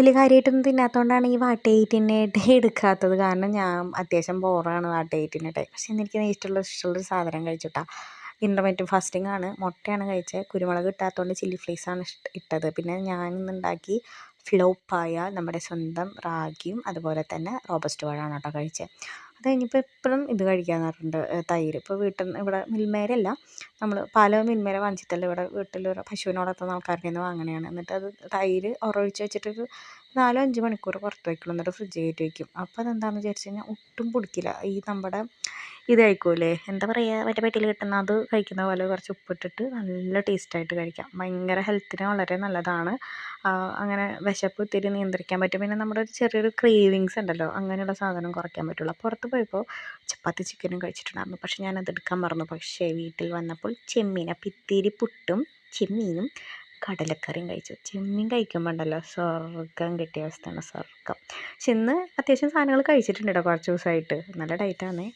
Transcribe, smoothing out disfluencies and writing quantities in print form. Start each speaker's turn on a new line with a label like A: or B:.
A: വലിയ കാര്യമായിട്ടൊന്നും തിന്നാത്തതുകൊണ്ടാണ് ഈ വാട്ടയിറ്റിനായിട്ട് എടുക്കാത്തത്. കാരണം ഞാൻ അത്യാവശ്യം ബോറാണ് വാട്ടയിറ്റിനായിട്ട്. പക്ഷേ എനിക്ക് ഇഷ്ടമുള്ളൊരു സാധനം കഴിച്ചിട്ടാ. ഇൻ്റർമീഡിയറ്റ് ഫാസ്റ്റിംഗ് ആണ്. മുട്ടയാണ് കഴിച്ചത്. കുരുമുളക് ഇട്ടാത്തതുകൊണ്ട് ചില്ലി ഫ്ലേക്സാണ് ഇട്ടത്. പിന്നെ ഞാനിന്നുണ്ടാക്കി ഫ്ലോപ്പായ നമ്മുടെ സ്വന്തം റാഗിയും അതുപോലെ തന്നെ റോബസ്റ്റ് പഴമാണ് കേട്ടോ കഴിച്ചത്. അത് കഴിഞ്ഞപ്പോൾ എപ്പോഴും ഇത് കഴിക്കാമെന്ന് പറഞ്ഞിട്ടുണ്ട്, തൈര്. ഇപ്പോൾ വീട്ടിൽ നിന്ന് ഇവിടെ മിൽമേരല്ല, നമ്മൾ പാല് മിൽമേര വാങ്ങിച്ചിട്ടല്ല, ഇവിടെ വീട്ടിൽ പശുവിനെ വളർത്തുന്ന ആൾക്കാരുടെ നിന്ന് വാങ്ങണതാണ്. എന്നിട്ട് അത് തൈര് ഉറയൊഴിച്ച് വെച്ചിട്ടൊരു 4-5 മണിക്കൂർ പുറത്ത് വയ്ക്കുള്ളൂ. എന്നിട്ട് ഫ്രിഡ്ജ് കയറ്റി വയ്ക്കും. അപ്പോൾ അതെന്താണെന്ന് വിചാരിച്ചു കഴിഞ്ഞാൽ ഒട്ടും പൊടിക്കില്ല. ഈ നമ്മുടെ ഇത് കഴിക്കൂലേ, എന്താ പറയുക, മറ്റേ പെട്ടിയിൽ കിട്ടുന്ന അത് കഴിക്കുന്ന പോലെ കുറച്ച് ഉപ്പിട്ടിട്ട് നല്ല ടേസ്റ്റായിട്ട് കഴിക്കാം. ഭയങ്കര ഹെൽത്തിന് വളരെ നല്ലതാണ്. അങ്ങനെ വിശപ്പ് ഇത്തിരി നിയന്ത്രിക്കാൻ പറ്റും. പിന്നെ നമ്മുടെ ഒരു ചെറിയൊരു ക്രേവിങ്സ് ഉണ്ടല്ലോ, അങ്ങനെയുള്ള സാധനം കുറയ്ക്കാൻ പറ്റുള്ളൂ. പുറത്ത് പോയപ്പോൾ ചപ്പാത്തി ചിക്കനും കഴിച്ചിട്ടുണ്ടായിരുന്നു. പക്ഷേ ഞാനത് എടുക്കാൻ മറന്നു. പക്ഷേ വീട്ടിൽ വന്നപ്പോൾ ചെമ്മീൻ, അപ്പം ഇത്തിരി പുട്ടും ചെമ്മീനും കടലക്കറിയും കഴിച്ചു. ചെമ്മീൻ കഴിക്കുമ്പോൾ ഉണ്ടല്ലോ സ്വർഗ്ഗം കിട്ടിയ അവസ്ഥയാണ്, സ്വർഗ്ഗം. പക്ഷെ ഇന്ന് അത്യാവശ്യം സാധനങ്ങൾ കഴിച്ചിട്ടുണ്ട് കേട്ടോ കുറച്ച് ദിവസമായിട്ട്. നല്ല ഡയറ്റാണേ.